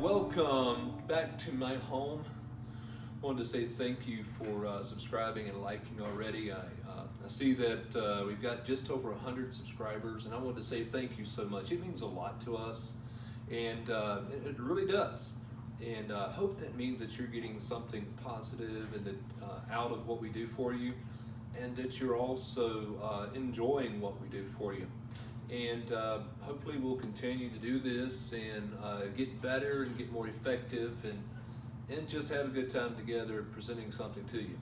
welcome back to my home. Wanted to say thank you for subscribing and liking already. I see that we've got just over 100 subscribers, and I wanted to say thank you so much. It means a lot to us, and it really does. And I hope that means that you're getting something positive and that, out of what we do for you, and that you're also enjoying what we do for you. And hopefully we'll continue to do this and get better and get more effective and just have a good time together presenting something to you.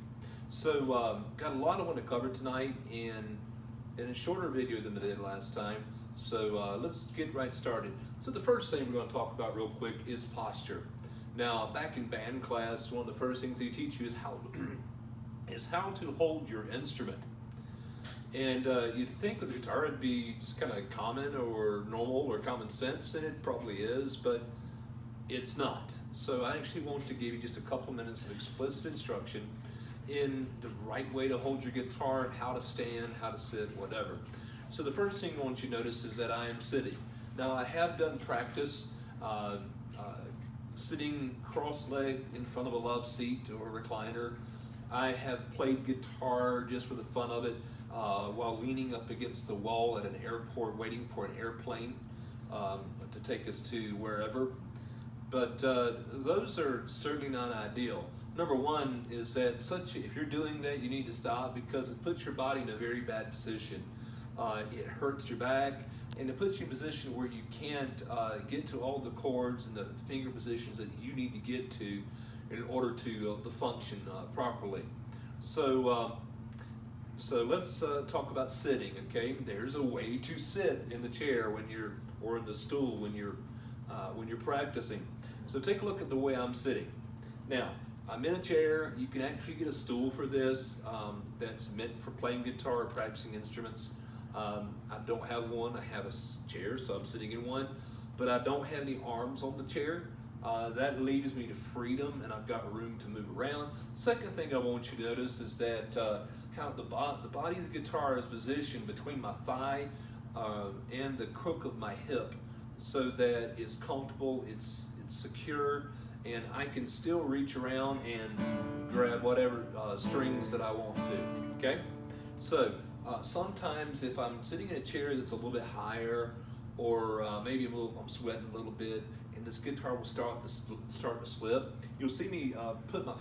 So got a lot I want to cover tonight in a shorter video than I did last time. So let's get right started. So the first thing we're going to talk about real quick is posture. Now back in band class, one of the first things they teach you is how to hold your instrument. And you'd think with the guitar it'd be just kind of common or normal or common sense, and it probably is, but it's not. So I actually want to give you just a couple minutes of explicit instruction in the right way to hold your guitar, how to stand, how to sit, whatever. So the first thing I want you to notice is that I am sitting. Now I have done practice sitting cross-legged in front of a love seat or a recliner. I have played guitar just for the fun of it while leaning up against the wall at an airport waiting for an airplane to take us to wherever. But those are certainly not ideal. Number one is that if you're doing that, you need to stop because it puts your body in a very bad position. It hurts your back, and it puts you in a position where you can't get to all the chords and the finger positions that you need to get to in order to function properly. So let's talk about sitting. Okay, there's a way to sit in the chair or in the stool when you're practicing. So take a look at the way I'm sitting. Now I'm in a chair. You can actually get a stool for this that's meant for playing guitar or practicing instruments. I don't have one. I have a chair, so I'm sitting in one, but I don't have any arms on the chair. That leaves me to freedom, and I've got room to move around. Second thing I want you to notice is that how the body of the guitar is positioned between my thigh and the crook of my hip, so that it's comfortable, it's secure, and I can still reach around and grab whatever strings that I want to. Okay, so sometimes if I'm sitting in a chair that's a little bit higher, or maybe I'm sweating a little bit, and this guitar will start to slip, you'll see me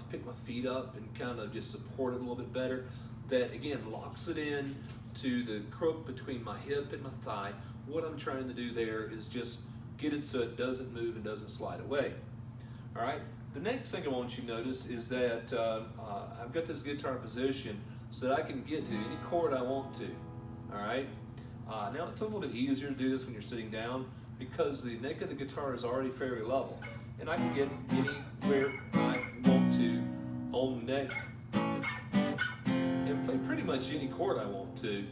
pick my feet up and kind of just support it a little bit better. That again locks it in to the crook between my hip and my thigh. What I'm trying to do there is just get it so it doesn't move and doesn't slide away. All right. The next thing I want you to notice is that I've got this guitar position so that I can get to any chord I want to. All right. Now it's a little bit easier to do this when you're sitting down because the neck of the guitar is already fairly level, and I can get anywhere I want to on the neck and play pretty much any chord I want to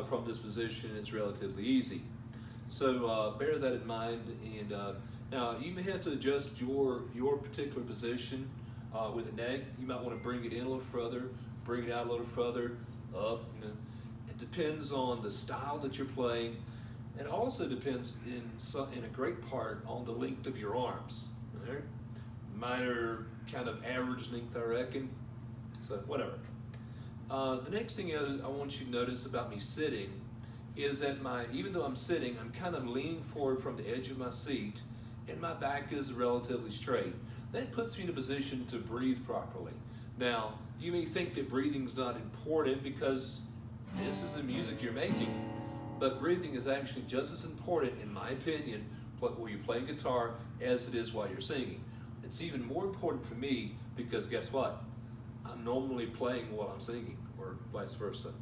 from this position. It's relatively easy. So bear that in mind. And now you may have to adjust your particular position with the neck. You might want to bring it in a little further, bring it out a little further, up. It depends on the style that you're playing, and also depends in a great part on the length of your arms. Right? Mine are kind of average length, I reckon. So whatever. The next thing I want you to notice about me sitting is that even though I'm sitting, I'm kind of leaning forward from the edge of my seat, and my back is relatively straight. That puts me in a position to breathe properly. Now, you may think that breathing's not important because this is the music you're making, but breathing is actually just as important, in my opinion, where you're playing guitar as it is while you're singing. It's even more important for me because guess what? I'm normally playing while I'm singing, or vice versa.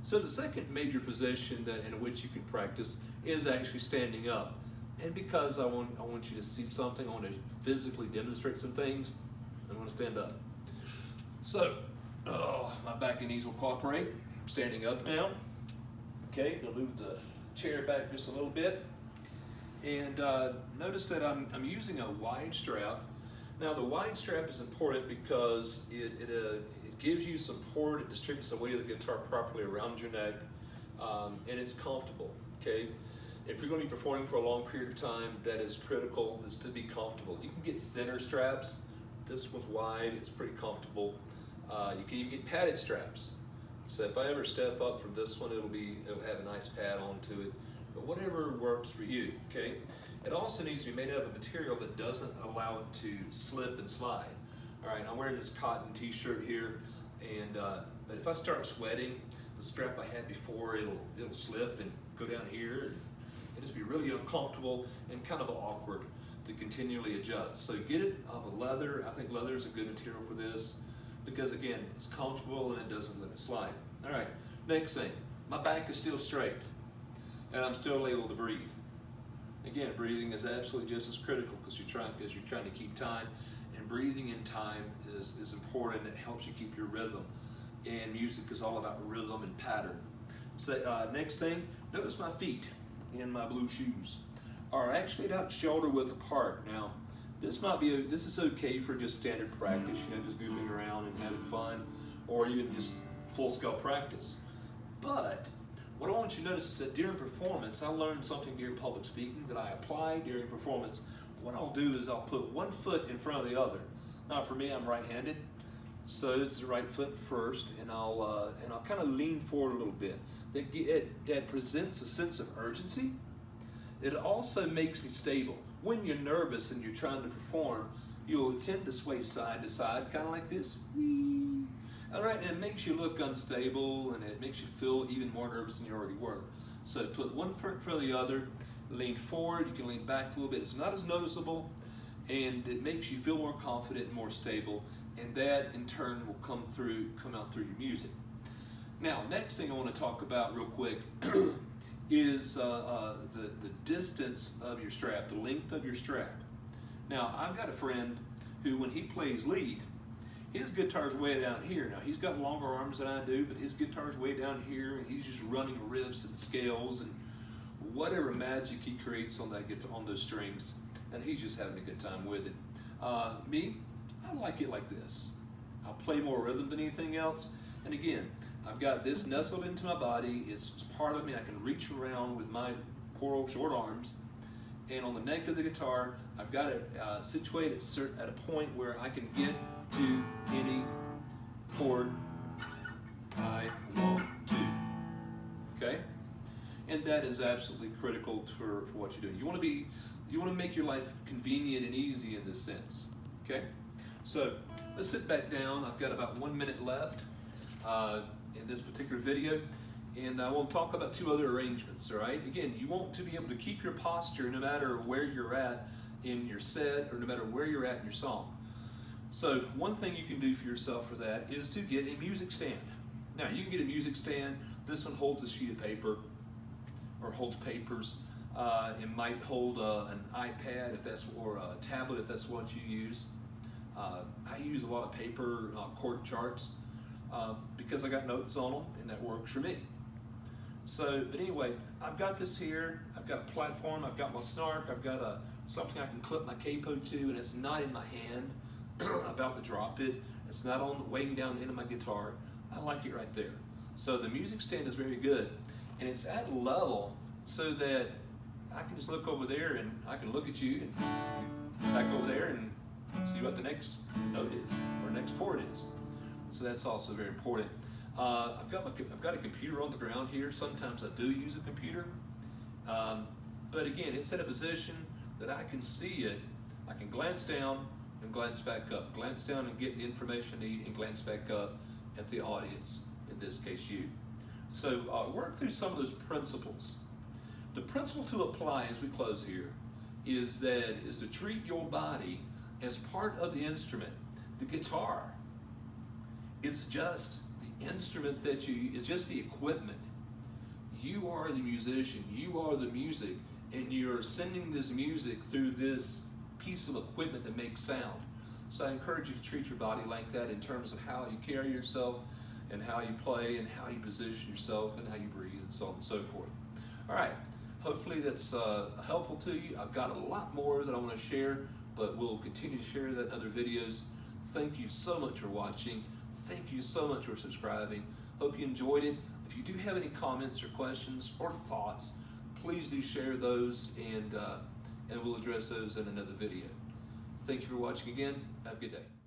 So the second major position in which you can practice is actually standing up. And because I want you to see something, I want to physically demonstrate some things, I'm going to stand up. So, my back and knees will cooperate. I'm standing up now. Okay, going to move the chair back just a little bit. And notice that I'm using a wide strap. Now the wide strap is important because it gives you support, it distributes the weight of the guitar properly around your neck, and it's comfortable, okay? if you're going to be performing for a long period of time, that is critical, is to be comfortable. You can get thinner straps. This one's wide, it's pretty comfortable. You can even get padded straps. So if I ever step up from this one, it'll have a nice pad onto it. But whatever works for you, okay? It also needs to be made out of a material that doesn't allow it to slip and slide. All right, I'm wearing this cotton t-shirt here, and but if I start sweating, the strap I had before, it'll slip and go down here, and it'll just be really uncomfortable and kind of awkward to continually adjust. So get it of a leather. I think leather is a good material for this because, again, it's comfortable and it doesn't let it slide. All right, next thing, my back is still straight and I'm still able to breathe. Again, breathing is absolutely just as critical because you're trying to keep time, and breathing in time is important. It helps you keep your rhythm, and music is all about rhythm and pattern. So next thing, notice my feet in my blue shoes are actually about shoulder width apart. Now, this is okay for just standard practice, just goofing around and having fun, or even just full-scale practice. But what I want you to notice is that during performance, I learned something during public speaking that I apply during performance. What I'll do is I'll put one foot in front of the other. Now, for me, I'm right-handed, so it's the right foot first, and I'll kind of lean forward a little bit. That presents a sense of urgency. It also makes me stable. When you're nervous and you're trying to perform, you'll tend to sway side to side, kind of like this. Whee! All right, and it makes you look unstable, and it makes you feel even more nervous than you already were. So put one foot in front of the other, lean forward, you can lean back a little bit. It's not as noticeable, and it makes you feel more confident and more stable, and that in turn will come out through your music. Now, next thing I want to talk about real quick is the distance of your strap, the length of your strap. Now, I've got a friend who, when he plays lead, his guitar's way down here. Now, he's got longer arms than I do, but his guitar's way down here, and he's just running riffs and scales and whatever magic he creates on that guitar, on those strings, and he's just having a good time with it. Me, I like it like this. I'll play more rhythm than anything else, and again, I've got this nestled into my body. It's part of me. I can reach around with my poor old short arms, and on the neck of the guitar, I've got it situated at a point where I can get to any chord I want to, okay? And that is absolutely critical for what you're doing. You want to make your life convenient and easy in this sense, okay? So let's sit back down. I've got about 1 minute left in this particular video, and I will talk about two other arrangements, all right? Again, you want to be able to keep your posture no matter where you're at in your set or no matter where you're at in your song. So one thing you can do for yourself for that is to get a music stand. Now, you can get a music stand. This one holds a sheet of paper or holds papers. It might hold an iPad or a tablet if that's what you use. I use a lot of paper chord charts because I got notes on them, and that works for me. So, but anyway, I've got this here. I've got a platform. I've got my snark. I've got something I can clip my capo to, and it's not in my hand. About to drop it. It's not weighing down into my guitar. I like it right there. So the music stand is very good, and it's at a level so that I can just look over there and I can look at you and back over there and see what the next note is or next chord is. So that's also very important. I've got a computer on the ground here. Sometimes I do use a computer, but again, it's at a position that I can see it. I can glance down and glance back up. Glance down and get the information I need, and glance back up at the audience, in this case you. So work through some of those principles. The principle to apply as we close here is to treat your body as part of the instrument. The guitar is just the instrument it's just the equipment. You are the musician, you are the music, and you're sending this music through this piece of equipment that makes sound. So I encourage you to treat your body like that in terms of how you carry yourself and how you play and how you position yourself and how you breathe and so on and so forth. All right, hopefully that's helpful to you. I've got a lot more that I want to share, but we'll continue to share that in other videos. Thank you so much for watching. Thank you so much for subscribing. Hope you enjoyed it. If you do have any comments or questions or thoughts, please do share those, and we'll address those in another video. Thank you for watching again. Have a good day.